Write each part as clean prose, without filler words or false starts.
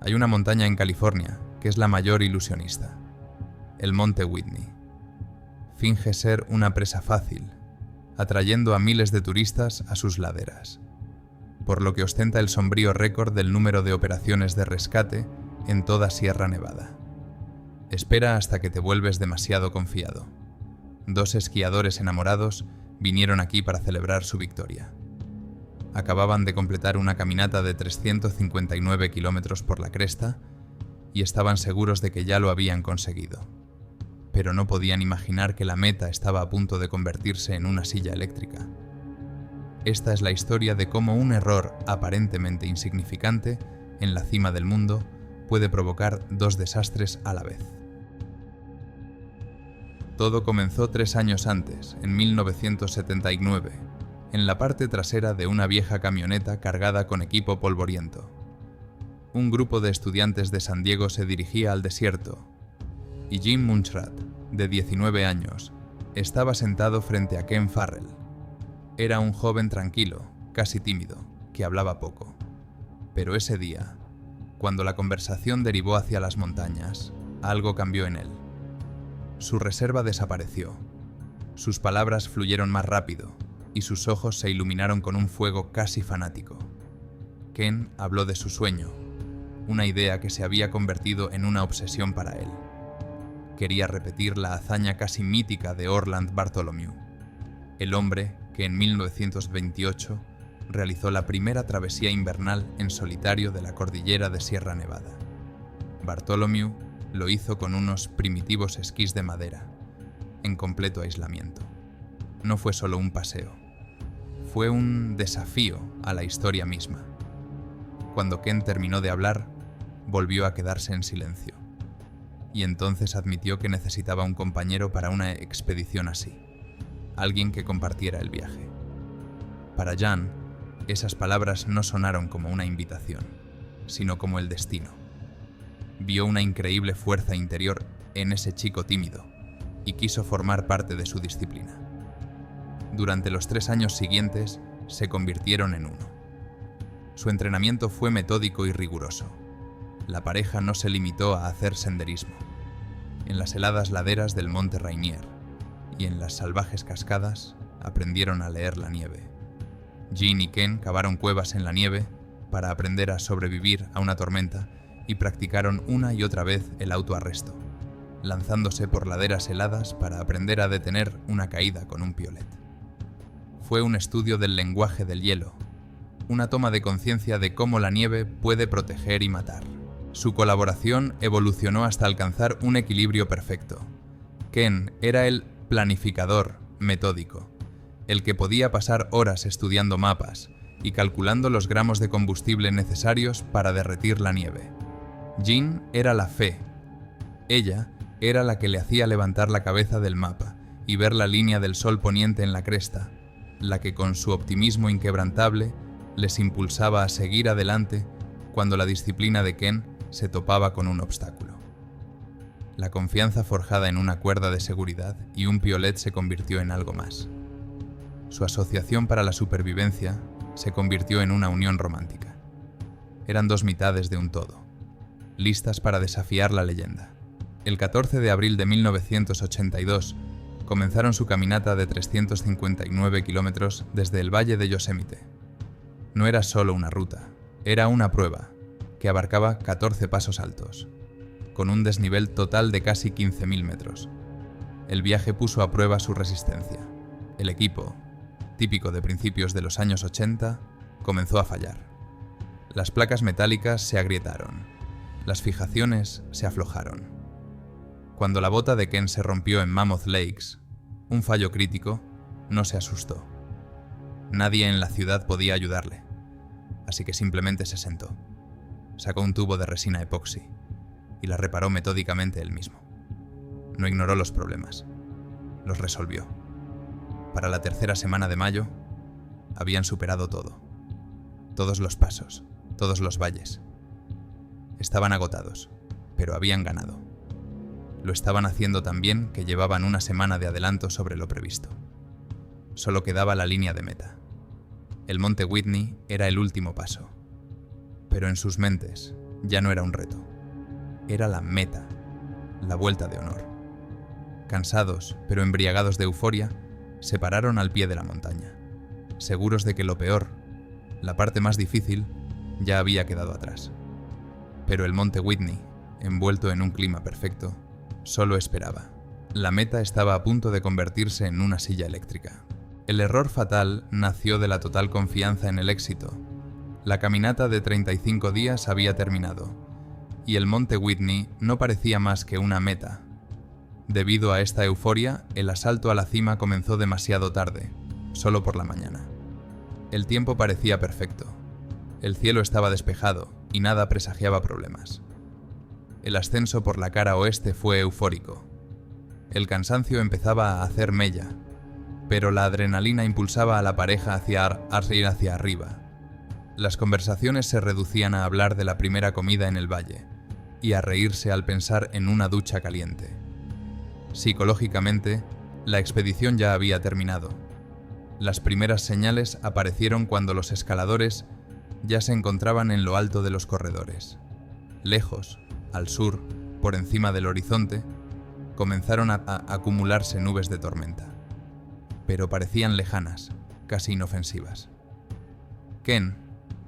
Hay una montaña en California que es la mayor ilusionista, el Monte Whitney. Finge ser una presa fácil, atrayendo a miles de turistas a sus laderas, por lo que ostenta el sombrío récord del número de operaciones de rescate en toda Sierra Nevada. Espera hasta que te vuelves demasiado confiado. 2 esquiadores enamorados vinieron aquí para celebrar su victoria. Acababan de completar una caminata de 359 kilómetros por la cresta y estaban seguros de que ya lo habían conseguido. Pero no podían imaginar que la meta estaba a punto de convertirse en una silla eléctrica. Esta es la historia de cómo un error aparentemente insignificante en la cima del mundo puede provocar 2 desastres a la vez. Todo comenzó 3 años antes, en 1979, en la parte trasera de una vieja camioneta cargada con equipo polvoriento. Un grupo de estudiantes de San Diego se dirigía al desierto, y Jim Munchrat, de 19 años, estaba sentado frente a Ken Farrell. Era un joven tranquilo, casi tímido, que hablaba poco. Pero ese día, cuando la conversación derivó hacia las montañas, algo cambió en él. Su reserva desapareció. Sus palabras fluyeron más rápido, y sus ojos se iluminaron con un fuego casi fanático. Ken habló de su sueño, una idea que se había convertido en una obsesión para él. Quería repetir la hazaña casi mítica de Orland Bartholomew, el hombre que en 1928 realizó la primera travesía invernal en solitario de la cordillera de Sierra Nevada. Bartholomew lo hizo con unos primitivos esquís de madera, en completo aislamiento. No fue solo un paseo, fue un desafío a la historia misma. Cuando Ken terminó de hablar, volvió a quedarse en silencio, y entonces admitió que necesitaba un compañero para una expedición así, alguien que compartiera el viaje. Para Jan, esas palabras no sonaron como una invitación, sino como el destino. Vio una increíble fuerza interior en ese chico tímido y quiso formar parte de su disciplina. Durante los 3 años siguientes, se convirtieron en uno. Su entrenamiento fue metódico y riguroso. La pareja no se limitó a hacer senderismo. En las heladas laderas del Monte Rainier y en las salvajes cascadas aprendieron a leer la nieve. Jean y Ken cavaron cuevas en la nieve para aprender a sobrevivir a una tormenta y practicaron una y otra vez el autoarresto, lanzándose por laderas heladas para aprender a detener una caída con un piolet. Fue un estudio del lenguaje del hielo, una toma de conciencia de cómo la nieve puede proteger y matar. Su colaboración evolucionó hasta alcanzar un equilibrio perfecto. Ken era el planificador metódico, el que podía pasar horas estudiando mapas y calculando los gramos de combustible necesarios para derretir la nieve. Jean era la fe. Ella era la que le hacía levantar la cabeza del mapa y ver la línea del sol poniente en la cresta, la que con su optimismo inquebrantable les impulsaba a seguir adelante cuando la disciplina de Ken se topaba con un obstáculo. La confianza forjada en una cuerda de seguridad y un piolet se convirtió en algo más. Su asociación para la supervivencia se convirtió en una unión romántica. Eran 2 mitades de un todo, listas para desafiar la leyenda. El 14 de abril de 1982 comenzaron su caminata de 359 kilómetros desde el Valle de Yosemite. No era solo una ruta, era una prueba que abarcaba 14 pasos altos, con un desnivel total de casi 15.000 metros. El viaje puso a prueba su resistencia. El equipo, típico de principios de los años 80, comenzó a fallar. Las placas metálicas se agrietaron, las fijaciones se aflojaron. Cuando la bota de Ken se rompió en Mammoth Lakes, un fallo crítico, no se asustó. Nadie en la ciudad podía ayudarle, así que simplemente se sentó. Sacó un tubo de resina epoxi y la reparó metódicamente él mismo. No ignoró los problemas, los resolvió. Para la 3ª semana de mayo, habían superado todo. Todos los pasos, todos los valles. Estaban agotados, pero habían ganado. Lo estaban haciendo tan bien que llevaban una semana de adelanto sobre lo previsto. Solo quedaba la línea de meta. El Monte Whitney era el último paso. Pero en sus mentes, Ya no era un reto. Era la meta, la vuelta de honor. Cansados, pero embriagados de euforia, se pararon al pie de la montaña, seguros de que lo peor, la parte más difícil, ya había quedado atrás. Pero el monte Whitney, envuelto en un clima perfecto, solo esperaba. La meta estaba a punto de convertirse en una silla eléctrica. El error fatal nació de la total confianza en el éxito. La caminata de 35 días había terminado, y el monte Whitney no parecía más que una meta. Debido a esta euforia, el asalto a la cima comenzó demasiado tarde, solo por la mañana. El tiempo parecía perfecto. El cielo estaba despejado y nada presagiaba problemas. El ascenso por la cara oeste fue eufórico. El cansancio empezaba a hacer mella, pero la adrenalina impulsaba a la pareja hacia ir hacia arriba. Las conversaciones se reducían a hablar de la primera comida en el valle y a reírse al pensar en una ducha caliente. Psicológicamente, la expedición ya había terminado. Las primeras señales aparecieron cuando los escaladores ya se encontraban en lo alto de los corredores. Lejos, al sur, por encima del horizonte, comenzaron a acumularse nubes de tormenta, pero parecían lejanas, casi inofensivas. Ken,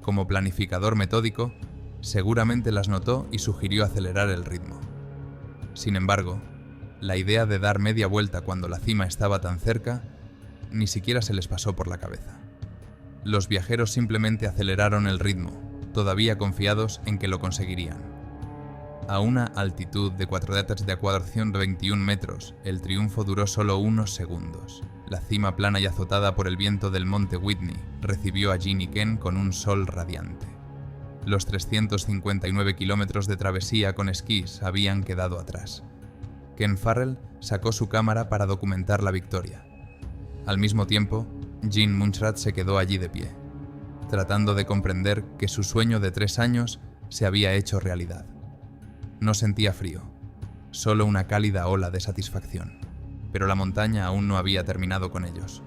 como planificador metódico, seguramente las notó y sugirió acelerar el ritmo. Sin embargo, la idea de dar media vuelta cuando la cima estaba tan cerca ni siquiera se les pasó por la cabeza. Los viajeros simplemente aceleraron el ritmo, todavía confiados en que lo conseguirían. A una altitud de 421 metros, el triunfo duró solo unos segundos. La cima plana y azotada por el viento del monte Whitney recibió a Jean y Ken con un sol radiante. Los 359 kilómetros de travesía con esquís habían quedado atrás. Ken Farrell sacó su cámara para documentar la victoria. Al mismo tiempo, Jean Munchrad se quedó allí de pie, tratando de comprender que su sueño de 3 años se había hecho realidad. No sentía frío, solo una cálida ola de satisfacción, pero la montaña aún no había terminado con ellos.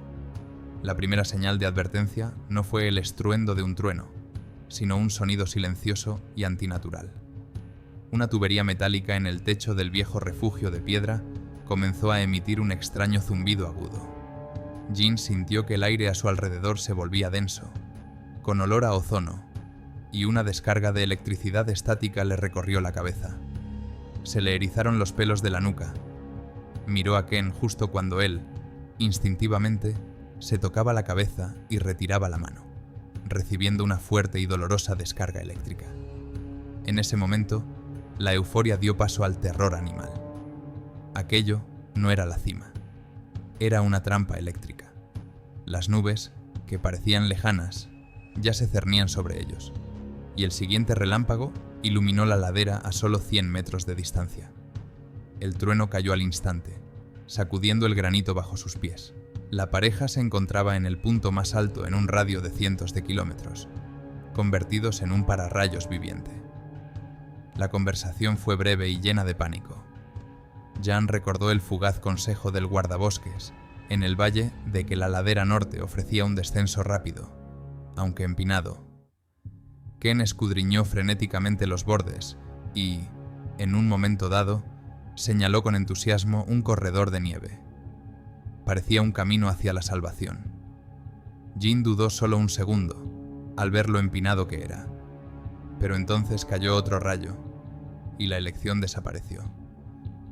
La primera señal de advertencia no fue el estruendo de un trueno, sino un sonido silencioso y antinatural. Una tubería metálica en el techo del viejo refugio de piedra comenzó a emitir un extraño zumbido agudo. Jean sintió que el aire a su alrededor se volvía denso, con olor a ozono, y una descarga de electricidad estática le recorrió la cabeza. Se le erizaron los pelos de la nuca. Miró a Ken justo cuando él, instintivamente, se tocaba la cabeza y retiraba la mano, recibiendo una fuerte y dolorosa descarga eléctrica. En ese momento, la euforia dio paso al terror animal. Aquello no era la cima. Era una trampa eléctrica. Las nubes, que parecían lejanas, ya se cernían sobre ellos, y el siguiente relámpago iluminó la ladera a solo 100 metros de distancia. El trueno cayó al instante, sacudiendo el granito bajo sus pies. La pareja se encontraba en el punto más alto en un radio de cientos de kilómetros, convertidos en un pararrayos viviente. La conversación fue breve y llena de pánico. Jan recordó el fugaz consejo del guardabosques en el valle de que la ladera norte ofrecía un descenso rápido, aunque empinado. Ken escudriñó frenéticamente los bordes y, en un momento dado, señaló con entusiasmo un corredor de nieve. Parecía un camino hacia la salvación. Jean dudó solo un segundo, al ver lo empinado que era. Pero entonces cayó otro rayo, y la elección desapareció.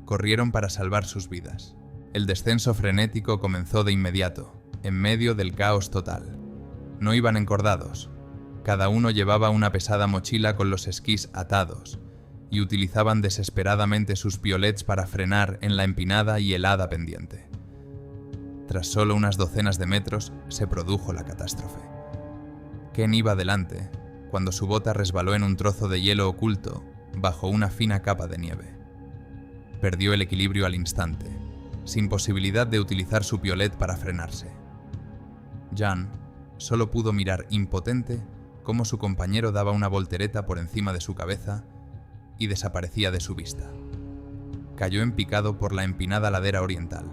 Corrieron para salvar sus vidas. El descenso frenético comenzó de inmediato, en medio del caos total. No iban encordados. Cada uno llevaba una pesada mochila con los esquís atados, y utilizaban desesperadamente sus piolets para frenar en la empinada y helada pendiente. Tras solo unas docenas de metros, se produjo la catástrofe. Ken iba delante, cuando su bota resbaló en un trozo de hielo oculto bajo una fina capa de nieve. Perdió el equilibrio al instante, sin posibilidad de utilizar su piolet para frenarse. Jan solo pudo mirar impotente cómo su compañero daba una voltereta por encima de su cabeza y desaparecía de su vista. Cayó en picado por la empinada ladera oriental,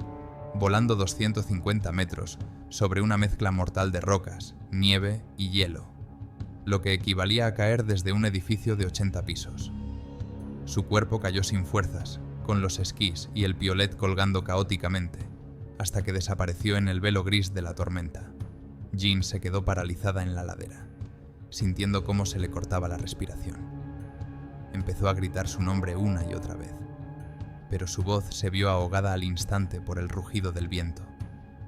volando 250 metros sobre una mezcla mortal de rocas, nieve y hielo. lo que equivalía a caer desde un edificio de 80 pisos. Su cuerpo cayó sin fuerzas, con los esquís y el piolet colgando caóticamente, hasta que desapareció en el velo gris de la tormenta. Jean se quedó paralizada en la ladera, sintiendo cómo se le cortaba la respiración. Empezó a gritar su nombre una y otra vez, pero su voz se vio ahogada al instante por el rugido del viento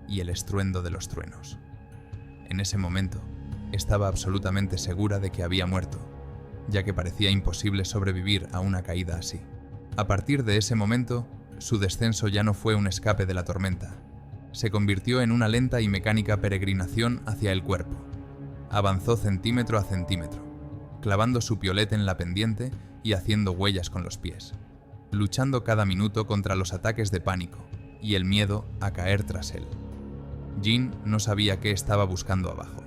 y el estruendo de los truenos. En ese momento, estaba absolutamente segura de que había muerto, ya que parecía imposible sobrevivir a una caída así. A partir de ese momento, su descenso ya no fue un escape de la tormenta. Se convirtió en una lenta y mecánica peregrinación hacia el cuerpo. Avanzó centímetro a centímetro, clavando su piolet en la pendiente y haciendo huellas con los pies, luchando cada minuto contra los ataques de pánico y el miedo a caer tras él. Jean no sabía qué estaba buscando abajo,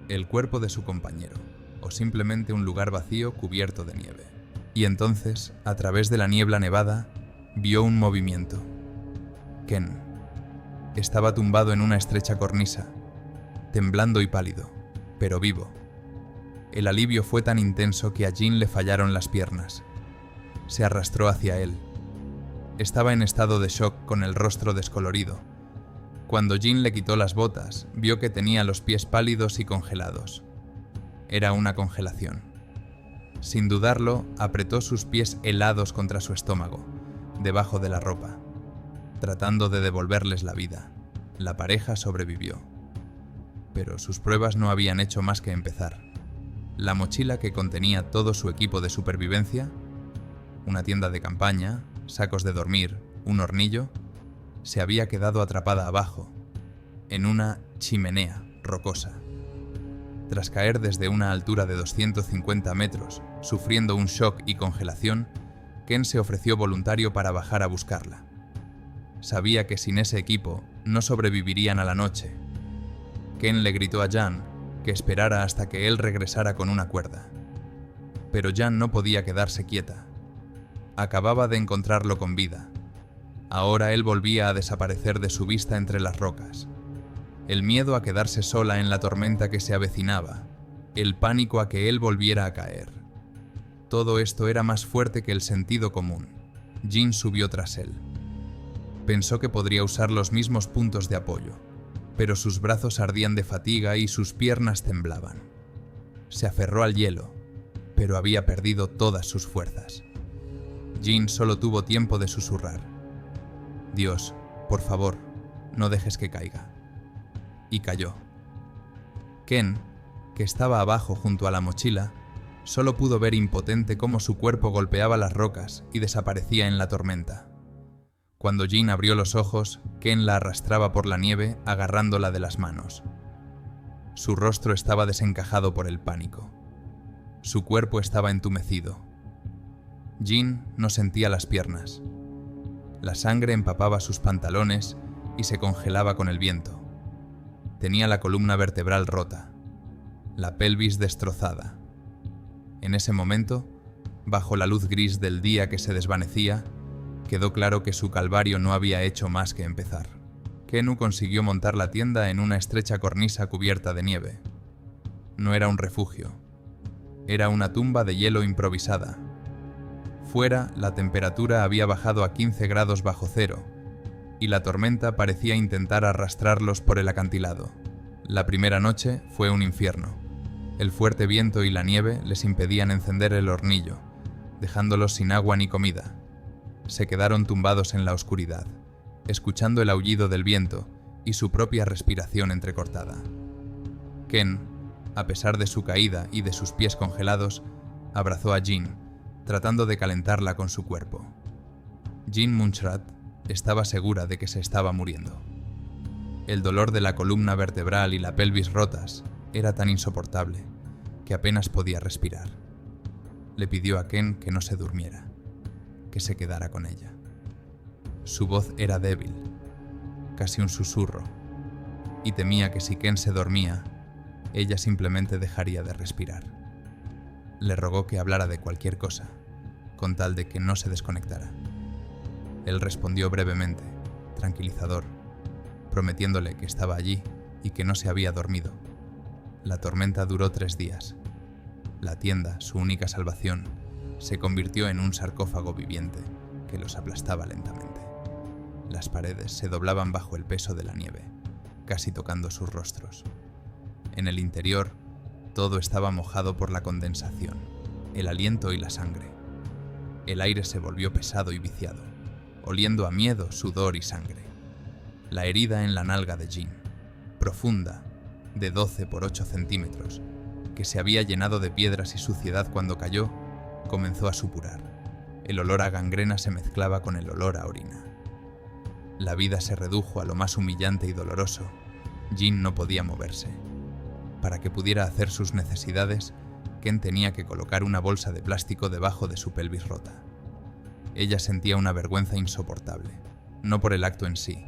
el cuerpo de su compañero, o simplemente un lugar vacío cubierto de nieve. Y entonces, a través de la niebla nevada, vio un movimiento. Ken estaba tumbado en una estrecha cornisa, temblando y pálido, pero vivo. El alivio fue tan intenso que a Jean le fallaron las piernas. Se arrastró hacia él. Estaba en estado de shock con el rostro descolorido. Cuando Jean le quitó las botas, vio que tenía los pies pálidos y congelados. Era una congelación. Sin dudarlo, apretó sus pies helados contra su estómago, debajo de la ropa, tratando de devolverles la vida. La pareja sobrevivió. Pero sus pruebas no habían hecho más que empezar. La mochila que contenía todo su equipo de supervivencia, una tienda de campaña, sacos de dormir, un hornillo, se había quedado atrapada abajo, en una chimenea rocosa. Tras caer desde una altura de 250 metros, sufriendo un shock y congelación, Ken se ofreció voluntario para bajar a buscarla. Sabía que sin ese equipo no sobrevivirían a la noche. Ken le gritó a Jan que esperara hasta que él regresara con una cuerda. Pero Jan no podía quedarse quieta. Acababa de encontrarlo con vida. Ahora él volvía a desaparecer de su vista entre las rocas. El miedo a quedarse sola en la tormenta que se avecinaba, el pánico a que él volviera a caer. Todo esto era más fuerte que el sentido común. Jean subió tras él. Pensó que podría usar los mismos puntos de apoyo, pero sus brazos ardían de fatiga y sus piernas temblaban. Se aferró al hielo, pero había perdido todas sus fuerzas. Jean solo tuvo tiempo de susurrar: «Dios, por favor, no dejes que caiga». Y cayó. Ken, que estaba abajo junto a la mochila, solo pudo ver impotente cómo su cuerpo golpeaba las rocas y desaparecía en la tormenta. Cuando Jean abrió los ojos, Ken la arrastraba por la nieve agarrándola de las manos. Su rostro estaba desencajado por el pánico. Su cuerpo estaba entumecido. Jean no sentía las piernas. La sangre empapaba sus pantalones y se congelaba con el viento. Tenía la columna vertebral rota, la pelvis destrozada. En ese momento, bajo la luz gris del día que se desvanecía, quedó claro que su calvario no había hecho más que empezar. Kennu consiguió montar la tienda en una estrecha cornisa cubierta de nieve. No era un refugio, era una tumba de hielo improvisada. Fuera, la temperatura había bajado a 15 grados bajo cero, y la tormenta parecía intentar arrastrarlos por el acantilado. La primera noche fue un infierno. El fuerte viento y la nieve les impedían encender el hornillo, dejándolos sin agua ni comida. Se quedaron tumbados en la oscuridad, escuchando el aullido del viento y su propia respiración entrecortada. Ken, a pesar de su caída y de sus pies congelados, abrazó a Jean, tratando de calentarla con su cuerpo. Jean Munchrat estaba segura de que se estaba muriendo. El dolor de la columna vertebral y la pelvis rotas era tan insoportable que apenas podía respirar. Le pidió a Ken que no se durmiera, que se quedara con ella. Su voz era débil, casi un susurro, y temía que si Ken se dormía, ella simplemente dejaría de respirar. Le rogó que hablara de cualquier cosa, con tal de que no se desconectara. Él respondió brevemente, tranquilizador, prometiéndole que estaba allí y que no se había dormido. La tormenta duró 3 días, La tienda, su única salvación, se convirtió en un sarcófago viviente que los aplastaba lentamente. Las paredes se doblaban bajo el peso de la nieve, casi tocando sus rostros. En el interior, todo estaba mojado por la condensación, el aliento y la sangre. El aire se volvió pesado y viciado, oliendo a miedo, sudor y sangre. La herida en la nalga de Jean, profunda, de 12 por 8 centímetros, que se había llenado de piedras y suciedad cuando cayó, comenzó a supurar. El olor a gangrena se mezclaba con el olor a orina. La vida se redujo a lo más humillante y doloroso. Jean no podía moverse. Para que pudiera hacer sus necesidades, Ken tenía que colocar una bolsa de plástico debajo de su pelvis rota. Ella sentía una vergüenza insoportable, no por el acto en sí,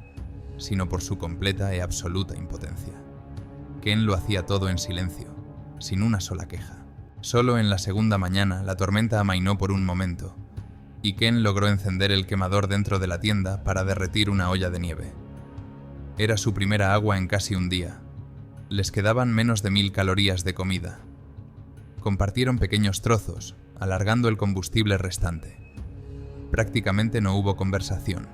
sino por su completa y absoluta impotencia. Ken lo hacía todo en silencio, sin una sola queja. Solo en la segunda mañana la tormenta amainó por un momento, y Ken logró encender el quemador dentro de la tienda para derretir una olla de nieve. Era su primera agua en casi un día. Les quedaban menos de 1000 calorías de comida. Compartieron pequeños trozos, alargando el combustible restante. Prácticamente no hubo conversación,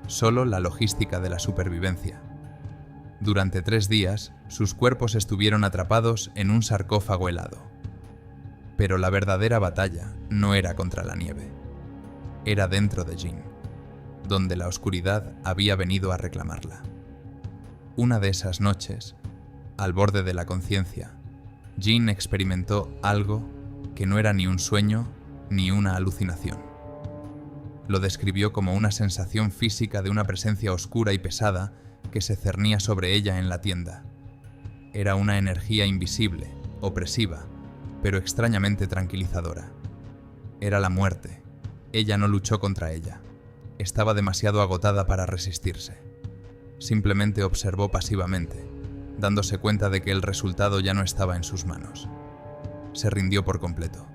solo la logística de la supervivencia. Durante 3 días, sus cuerpos estuvieron atrapados en un sarcófago helado. Pero la verdadera batalla no era contra la nieve. Era dentro de Jean, donde la oscuridad había venido a reclamarla. Una de esas noches, al borde de la conciencia, Jean experimentó algo que no era ni un sueño ni una alucinación. Lo describió como una sensación física de una presencia oscura y pesada que se cernía sobre ella en la tienda. Era una energía invisible, opresiva, pero extrañamente tranquilizadora. Era la muerte. Ella no luchó contra ella. Estaba demasiado agotada para resistirse. Simplemente observó pasivamente, dándose cuenta de que el resultado ya no estaba en sus manos. Se rindió por completo.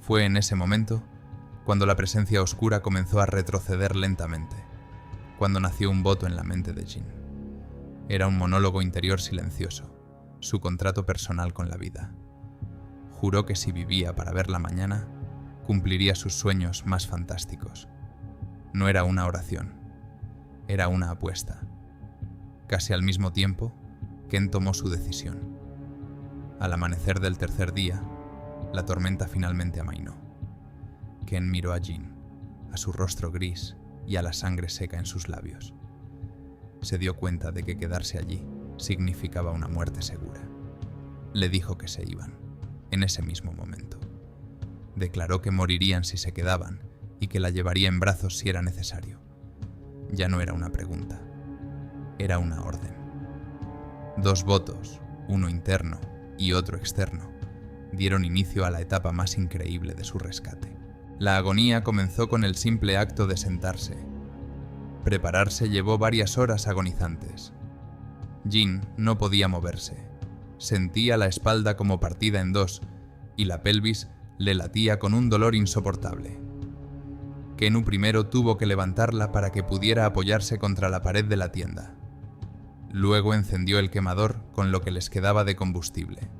Fue en ese momento cuando la presencia oscura comenzó a retroceder lentamente, cuando nació un voto en la mente de Jean. Era un monólogo interior silencioso, su contrato personal con la vida. Juró que si vivía para ver la mañana, cumpliría sus sueños más fantásticos. No era una oración, era una apuesta. Casi al mismo tiempo, Ken tomó su decisión. Al amanecer del tercer día, la tormenta finalmente amainó. Ken miró a Jean, a su rostro gris y a la sangre seca en sus labios. Se dio cuenta de que quedarse allí significaba una muerte segura. Le dijo que se iban, en ese mismo momento. Declaró que morirían si se quedaban y que la llevaría en brazos si era necesario. Ya no era una pregunta, era una orden. 2 votos, uno interno y otro externo, dieron inicio a la etapa más increíble de su rescate. La agonía comenzó con el simple acto de sentarse. Prepararse llevó varias horas agonizantes. Jean no podía moverse. Sentía la espalda como partida en 2 y la pelvis le latía con un dolor insoportable. Kenu primero tuvo que levantarla para que pudiera apoyarse contra la pared de la tienda. Luego encendió el quemador con lo que les quedaba de combustible.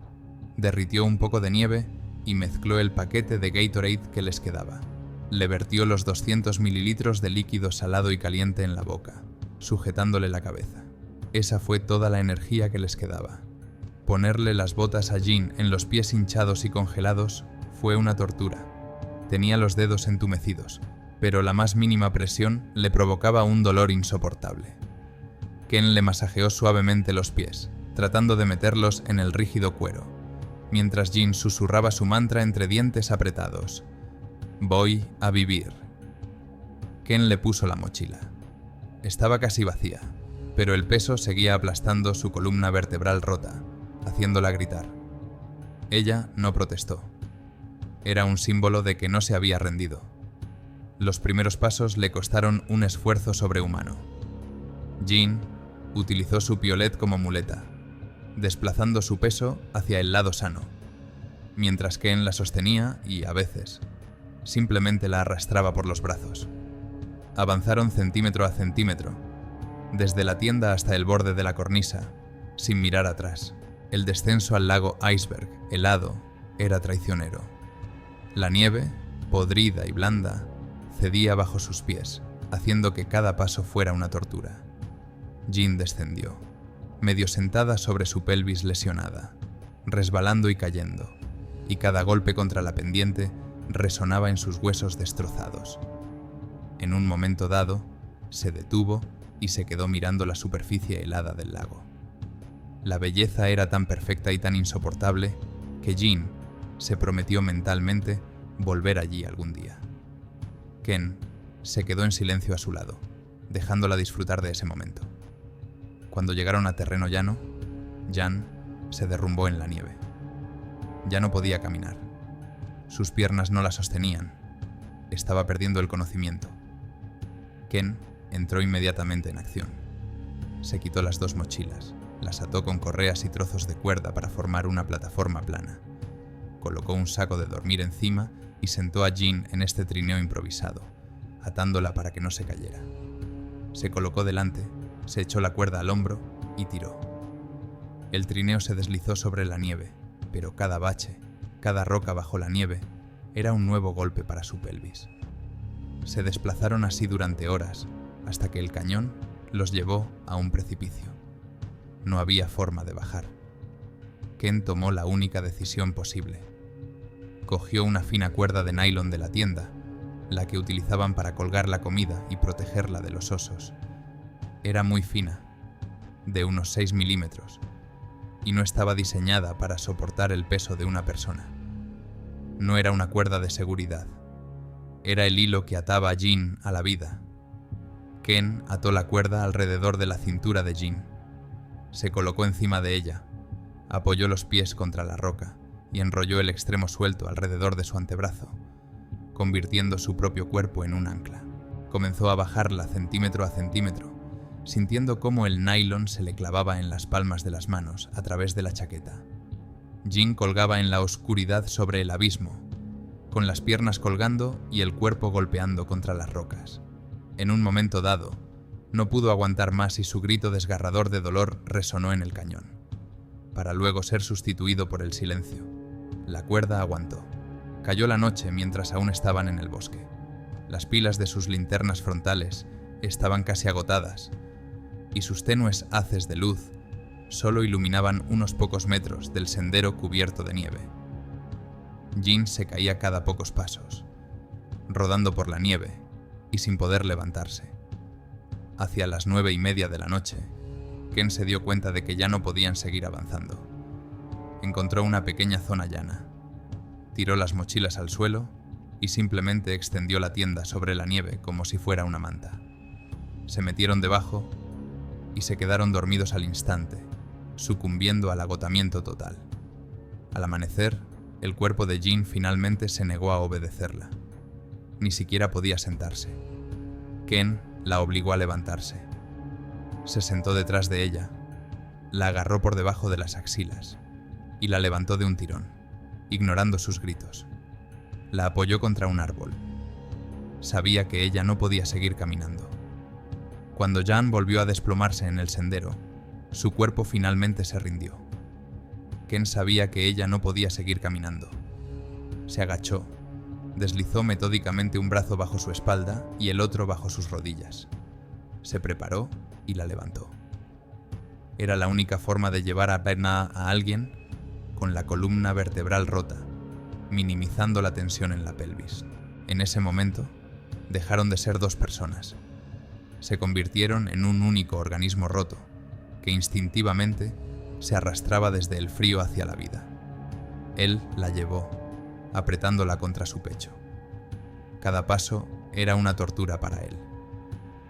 Derritió un poco de nieve y mezcló el paquete de Gatorade que les quedaba. Le vertió los 200 mililitros de líquido salado y caliente en la boca, sujetándole la cabeza. Esa fue toda la energía que les quedaba. Ponerle las botas a Jean en los pies hinchados y congelados fue una tortura. Tenía los dedos entumecidos, pero la más mínima presión le provocaba un dolor insoportable. Ken le masajeó suavemente los pies, tratando de meterlos en el rígido cuero, mientras Jean susurraba su mantra entre dientes apretados. «Voy a vivir». Ken le puso la mochila. Estaba casi vacía, pero el peso seguía aplastando su columna vertebral rota, haciéndola gritar. Ella no protestó. Era un símbolo de que no se había rendido. Los primeros pasos le costaron un esfuerzo sobrehumano. Jean utilizó su piolet como muleta, desplazando su peso hacia el lado sano, mientras Ken la sostenía y, a veces, simplemente la arrastraba por los brazos. Avanzaron centímetro a centímetro, desde la tienda hasta el borde de la cornisa, sin mirar atrás. El descenso al lago Iceberg, helado, Era traicionero. La nieve, podrida y blanda, cedía bajo sus pies, haciendo que cada paso fuera una tortura. Jean descendió, medio sentada sobre su pelvis lesionada, resbalando y cayendo, y cada golpe contra la pendiente resonaba en sus huesos destrozados. En un momento dado, se detuvo y se quedó mirando la superficie helada del lago. La belleza era tan perfecta y tan insoportable que Jean se prometió mentalmente volver allí algún día. Ken se quedó en silencio a su lado, dejándola disfrutar de ese momento. Cuando llegaron a terreno llano, Jan se derrumbó en la nieve. Ya no podía caminar. Sus piernas no la sostenían. Estaba perdiendo el conocimiento. Ken entró inmediatamente en acción. Se quitó las 2 mochilas, las ató con correas y trozos de cuerda para formar una plataforma plana. Colocó un saco de dormir encima y sentó a Jean en este trineo improvisado, atándola para que no se cayera. Se colocó delante, se echó la cuerda al hombro y tiró. El trineo se deslizó sobre la nieve, pero cada bache, cada roca bajo la nieve, era un nuevo golpe para su pelvis. Se desplazaron así durante horas, hasta que el cañón los llevó a un precipicio. No había forma de bajar. Ken tomó la única decisión posible. Cogió una fina cuerda de nylon de la tienda, la que utilizaban para colgar la comida y protegerla de los osos. Era muy fina, de unos 6 milímetros, y no estaba diseñada para soportar el peso de una persona. No era una cuerda de seguridad. Era el hilo que ataba a Jean a la vida. Ken ató la cuerda alrededor de la cintura de Jean. Se colocó encima de ella, apoyó los pies contra la roca y enrolló el extremo suelto alrededor de su antebrazo, convirtiendo su propio cuerpo en un ancla. Comenzó a bajarla centímetro a centímetro, sintiendo cómo el nylon se le clavaba en las palmas de las manos a través de la chaqueta. Jean colgaba en la oscuridad sobre el abismo, con las piernas colgando y el cuerpo golpeando contra las rocas. En un momento dado, no pudo aguantar más y su grito desgarrador de dolor resonó en el cañón, para luego ser sustituido por el silencio. La cuerda aguantó. Cayó la noche mientras aún estaban en el bosque. Las pilas de sus linternas frontales estaban casi agotadas, y sus tenues haces de luz solo iluminaban unos pocos metros del sendero cubierto de nieve. Jean se caía cada pocos pasos, rodando por la nieve y sin poder levantarse. Hacia las 9:30 de la noche, Ken se dio cuenta de que ya no podían seguir avanzando. Encontró una pequeña zona llana, tiró las mochilas al suelo y simplemente extendió la tienda sobre la nieve como si fuera una manta. Se metieron debajo y se quedaron dormidos al instante, sucumbiendo al agotamiento total. Al amanecer, el cuerpo de Jean finalmente se negó a obedecerla. Ni siquiera podía sentarse. Ken la obligó a levantarse. Se sentó detrás de ella, la agarró por debajo de las axilas y la levantó de un tirón, ignorando sus gritos. La apoyó contra un árbol. Sabía que ella no podía seguir caminando. Cuando Jan volvió a desplomarse en el sendero, su cuerpo finalmente se rindió. Ken sabía que ella no podía seguir caminando. Se agachó, deslizó metódicamente un brazo bajo su espalda y el otro bajo sus rodillas. Se preparó y la levantó. Era la única forma de llevar a alguien con la columna vertebral rota, minimizando la tensión en la pelvis. En ese momento, dejaron de ser 2 personas. Se convirtieron en un único organismo roto, que instintivamente se arrastraba desde el frío hacia la vida. Él la llevó, apretándola contra su pecho. Cada paso era una tortura para él.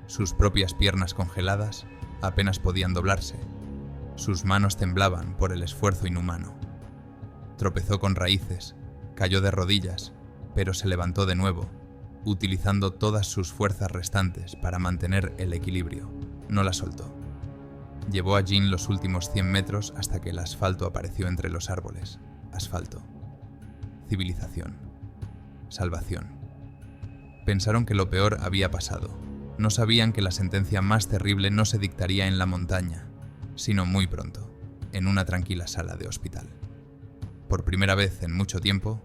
Sus propias piernas congeladas apenas podían doblarse. Sus manos temblaban por el esfuerzo inhumano. Tropezó con raíces, cayó de rodillas, pero se levantó de nuevo, utilizando todas sus fuerzas restantes para mantener el equilibrio. No la soltó. Llevó a Jean los últimos 100 metros hasta que el asfalto apareció entre los árboles. Asfalto. Civilización. Salvación. Pensaron que lo peor había pasado. No sabían que la sentencia más terrible no se dictaría en la montaña, sino muy pronto, en una tranquila sala de hospital. Por primera vez en mucho tiempo,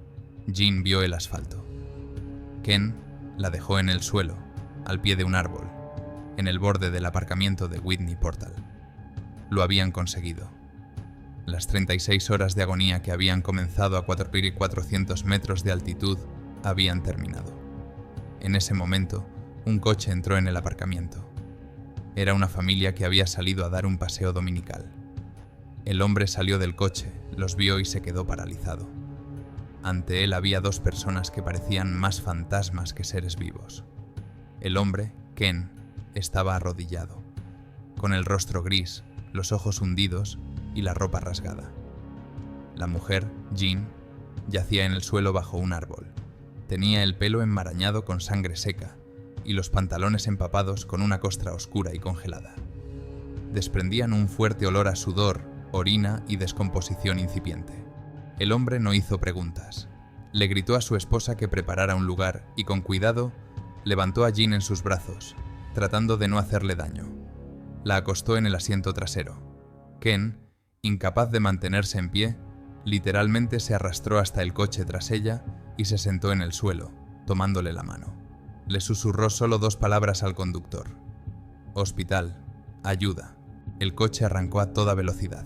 Jean vio el asfalto. Ken la dejó en el suelo, al pie de un árbol, en el borde del aparcamiento de Whitney Portal. Lo habían conseguido. Las 36 horas de agonía que habían comenzado a 4.400 metros de altitud habían terminado. En ese momento, un coche entró en el aparcamiento. Era una familia que había salido a dar un paseo dominical. El hombre salió del coche, los vio y se quedó paralizado. Ante él había dos personas que parecían más fantasmas que seres vivos. El hombre, Ken, estaba arrodillado, con el rostro gris, los ojos hundidos y la ropa rasgada. La mujer, Jean, yacía en el suelo bajo un árbol. Tenía el pelo enmarañado con sangre seca y los pantalones empapados con una costra oscura y congelada. Desprendían un fuerte olor a sudor, orina y descomposición incipiente. El hombre no hizo preguntas. Le gritó a su esposa que preparara un lugar y con cuidado levantó a Jean en sus brazos, tratando de no hacerle daño. La acostó en el asiento trasero. Ken, incapaz de mantenerse en pie, literalmente se arrastró hasta el coche tras ella y se sentó en el suelo, tomándole la mano. Le susurró solo 2 palabras al conductor. Hospital, ayuda. El coche arrancó a toda velocidad.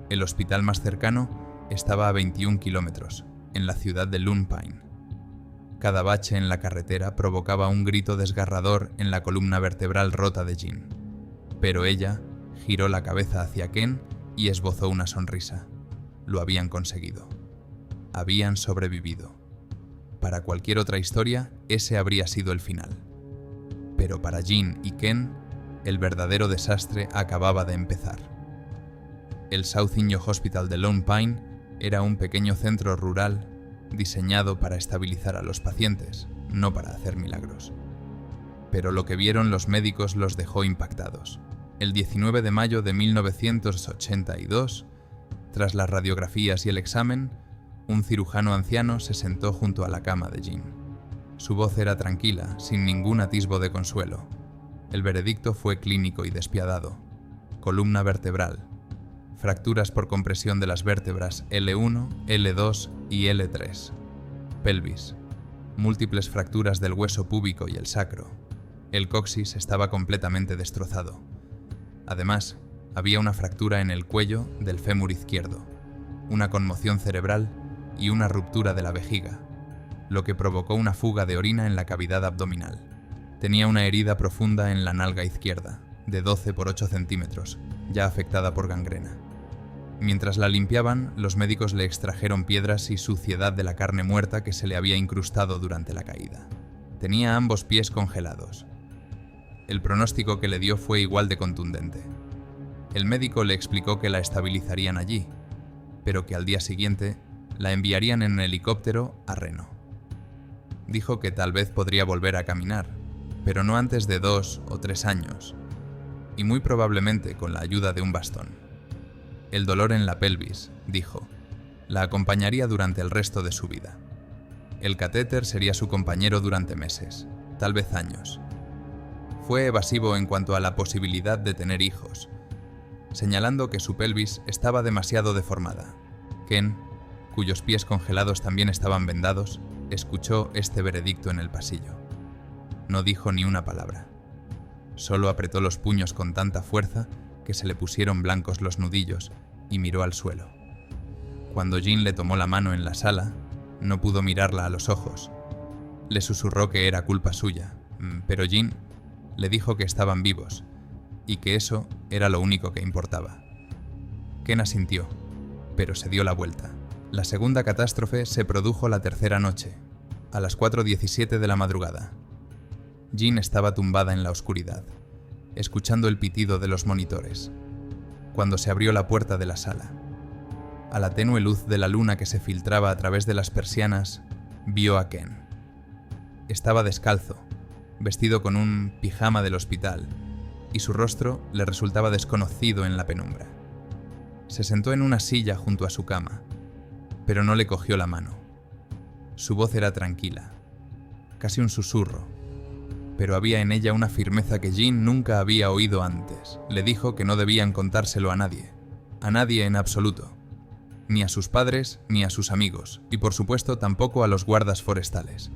El hospital más cercano estaba a 21 kilómetros, en la ciudad de Lone Pine. Cada bache en la carretera provocaba un grito desgarrador en la columna vertebral rota de Jean. Pero ella giró la cabeza hacia Ken y esbozó una sonrisa. Lo habían conseguido. Habían sobrevivido. Para cualquier otra historia, ese habría sido el final. Pero para Jean y Ken, el verdadero desastre acababa de empezar. El South Inyo Hospital de Lone Pine era un pequeño centro rural diseñado para estabilizar a los pacientes, no para hacer milagros. Pero lo que vieron los médicos los dejó impactados. El 19 de mayo de 1982, tras las radiografías y el examen, un cirujano anciano se sentó junto a la cama de Jean. Su voz era tranquila, sin ningún atisbo de consuelo. El veredicto fue clínico y despiadado. Columna vertebral. Fracturas por compresión de las vértebras L1, L2 y L3. Pelvis. Múltiples fracturas del hueso púbico y el sacro. El coxis estaba completamente destrozado. Además, había una fractura en el cuello del fémur izquierdo, una conmoción cerebral y una ruptura de la vejiga, lo que provocó una fuga de orina en la cavidad abdominal. Tenía una herida profunda en la nalga izquierda, de 12 por 8 centímetros, ya afectada por gangrena. Mientras la limpiaban, los médicos le extrajeron piedras y suciedad de la carne muerta que se le había incrustado durante la caída. Tenía ambos pies congelados. El pronóstico que le dio fue igual de contundente. El médico le explicó que la estabilizarían allí, pero que al día siguiente la enviarían en helicóptero a Reno. Dijo que tal vez podría volver a caminar, pero no antes de 2 o 3 años, y muy probablemente con la ayuda de un bastón. El dolor en la pelvis, dijo, la acompañaría durante el resto de su vida. El catéter sería su compañero durante meses, tal vez años. Fue evasivo en cuanto a la posibilidad de tener hijos, señalando que su pelvis estaba demasiado deformada. Ken, cuyos pies congelados también estaban vendados, escuchó este veredicto en el pasillo. No dijo ni una palabra. Solo apretó los puños con tanta fuerza que se le pusieron blancos los nudillos y miró al suelo. Cuando Jean le tomó la mano en la sala, no pudo mirarla a los ojos. Le susurró que era culpa suya, pero Jean le dijo que estaban vivos y que eso era lo único que importaba. Ken asintió, pero se dio la vuelta. La segunda catástrofe se produjo la tercera noche, a las 4:17 de la madrugada. Jean estaba tumbada en la oscuridad, escuchando el pitido de los monitores, cuando se abrió la puerta de la sala. A la tenue luz de la luna que se filtraba a través de las persianas, vio a Ken. Estaba descalzo, vestido con un pijama del hospital, y su rostro le resultaba desconocido en la penumbra. Se sentó en una silla junto a su cama, pero no le cogió la mano. Su voz era tranquila, casi un susurro, pero había en ella una firmeza que Jean nunca había oído antes. Le dijo que no debían contárselo a nadie en absoluto. ni a sus padres, ni a sus amigos, y por supuesto tampoco a los guardas forestales.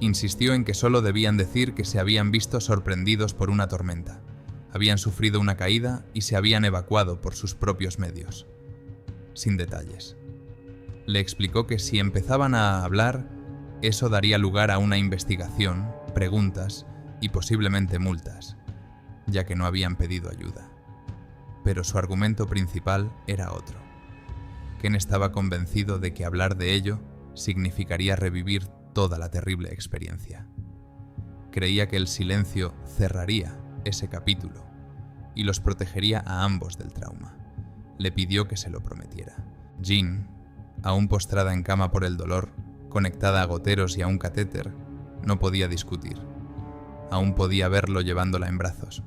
Insistió en que solo debían decir que se habían visto sorprendidos por una tormenta, habían sufrido una caída y se habían evacuado por sus propios medios. Sin detalles. Le explicó que si empezaban a hablar, eso daría lugar a una investigación, preguntas y posiblemente multas, ya que no habían pedido ayuda. Pero su argumento principal era otro. Ken estaba convencido de que hablar de ello significaría revivir toda la terrible experiencia. Creía que el silencio cerraría ese capítulo y los protegería a ambos del trauma. Le pidió que se lo prometiera. Jean, aún postrada en cama por el dolor, conectada a goteros y a un catéter, no podía discutir. Aún podía verlo llevándola en brazos.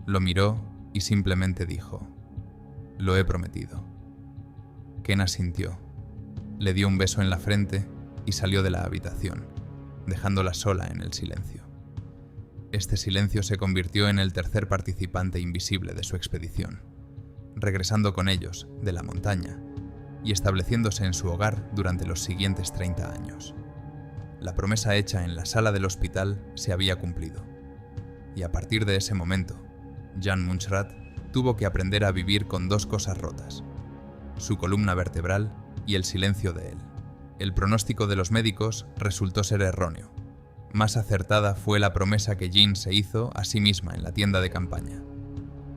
Lo miró y simplemente dijo: «Lo he prometido». Ken asintió, le dio un beso en la frente y salió de la habitación, dejándola sola en el silencio. Este silencio se convirtió en el tercer participante invisible de su expedición, regresando con ellos de la montaña y estableciéndose en su hogar durante los siguientes 30 años. La promesa hecha en la sala del hospital se había cumplido, y a partir de ese momento, Jan Munchrat tuvo que aprender a vivir con dos cosas rotas: su columna vertebral y el silencio de él. El pronóstico de los médicos resultó ser erróneo. Más acertada fue la promesa que Jean se hizo a sí misma en la tienda de campaña.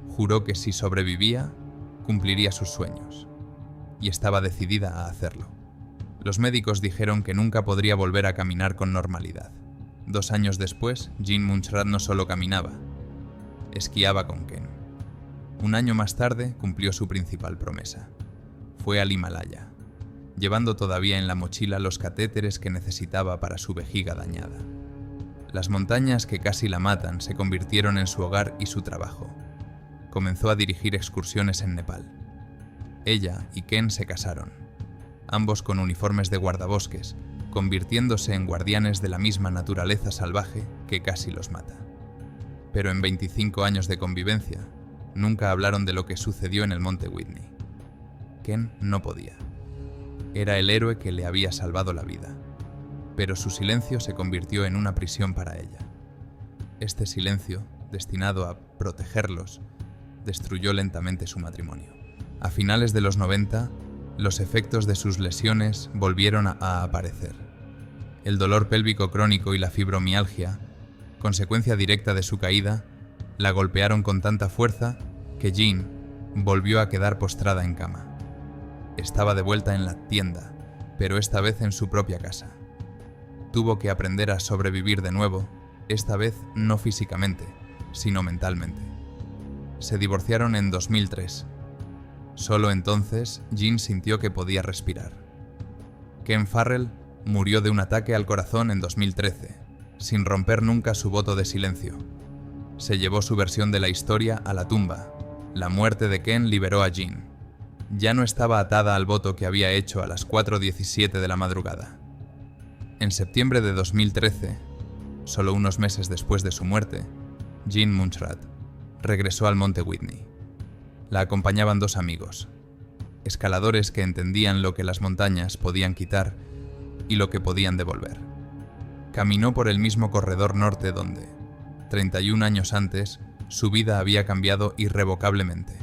Juró que si sobrevivía, cumpliría sus sueños, y estaba decidida a hacerlo. Los médicos dijeron que nunca podría volver a caminar con normalidad. 2 años después, Jean Munchrat no solo caminaba, esquiaba con Ken. 1 año más tarde cumplió su principal promesa. Fue al Himalaya, llevando todavía en la mochila los catéteres que necesitaba para su vejiga dañada. Las montañas que casi la matan se convirtieron en su hogar y su trabajo. Comenzó a dirigir excursiones en Nepal. Ella y Ken se casaron, ambos con uniformes de guardabosques, convirtiéndose en guardianes de la misma naturaleza salvaje que casi los mata. Pero en 25 años de convivencia, nunca hablaron de lo que sucedió en el monte Whitney. Ken no podía. Era el héroe que le había salvado la vida, pero su silencio se convirtió en una prisión para ella. Este silencio, destinado a protegerlos, destruyó lentamente su matrimonio. A finales de los 90, los efectos de sus lesiones volvieron a aparecer. El dolor pélvico crónico y la fibromialgia, consecuencia directa de su caída, la golpearon con tanta fuerza que Jean volvió a quedar postrada en cama. Estaba de vuelta en la tienda, pero esta vez en su propia casa. Tuvo que aprender a sobrevivir de nuevo, esta vez no físicamente, sino mentalmente. Se divorciaron en 2003. Solo entonces Jean sintió que podía respirar. Ken Farrell murió de un ataque al corazón en 2013, sin romper nunca su voto de silencio. Se llevó su versión de la historia a la tumba. La muerte de Ken liberó a Jean. Ya no estaba atada al voto que había hecho a las 4:17 de la madrugada. En septiembre de 2013, solo unos meses después de su muerte, Jean Munchrat regresó al monte Whitney. La acompañaban 2 amigos, escaladores que entendían lo que las montañas podían quitar y lo que podían devolver. Caminó por el mismo corredor norte donde, 31 años antes, su vida había cambiado irrevocablemente.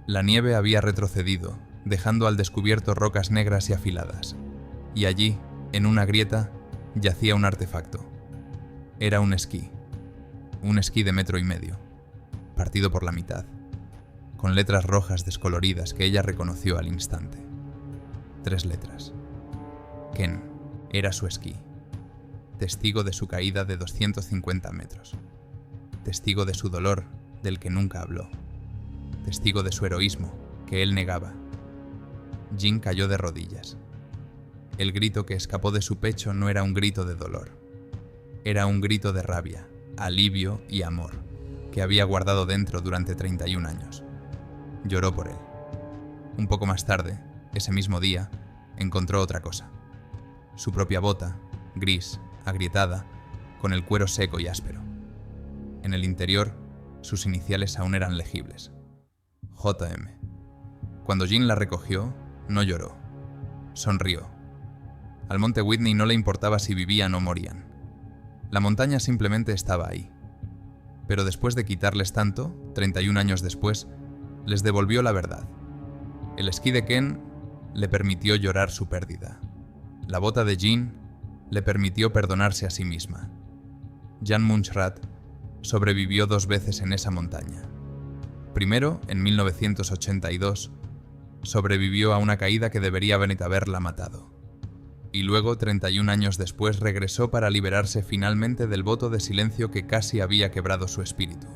La nieve había retrocedido, dejando al descubierto rocas negras y afiladas, y allí, en una grieta, yacía un artefacto. Era un esquí de 1,5 metros, partido por la mitad, con letras rojas descoloridas que ella reconoció al instante. 3 letras. Ken era su esquí, testigo de su caída de 250 metros, testigo de su dolor del que nunca habló, testigo de su heroísmo que él negaba. Jean cayó de rodillas. El grito que escapó de su pecho no era un grito de dolor, era un grito de rabia, alivio y amor que había guardado dentro durante 31 años. Lloró por él. Un poco más tarde, ese mismo día, encontró otra cosa. Su propia bota, gris, agrietada, con el cuero seco y áspero. En el interior, sus iniciales aún eran legibles. JM. Cuando Jean la recogió, No lloró. Sonrió. Al monte Whitney no le importaba si vivían o morían. La montaña simplemente estaba ahí. Pero después de quitarles tanto, 31 años después, les devolvió la verdad. El esquí de Ken le permitió llorar su pérdida. La bota de Jean le permitió perdonarse a sí misma. Jan Munchrat sobrevivió 2 veces en esa montaña. Primero, en 1982, sobrevivió a una caída que debería haberla matado. Y luego, 31 años después, regresó para liberarse finalmente del voto de silencio que casi había quebrado su espíritu.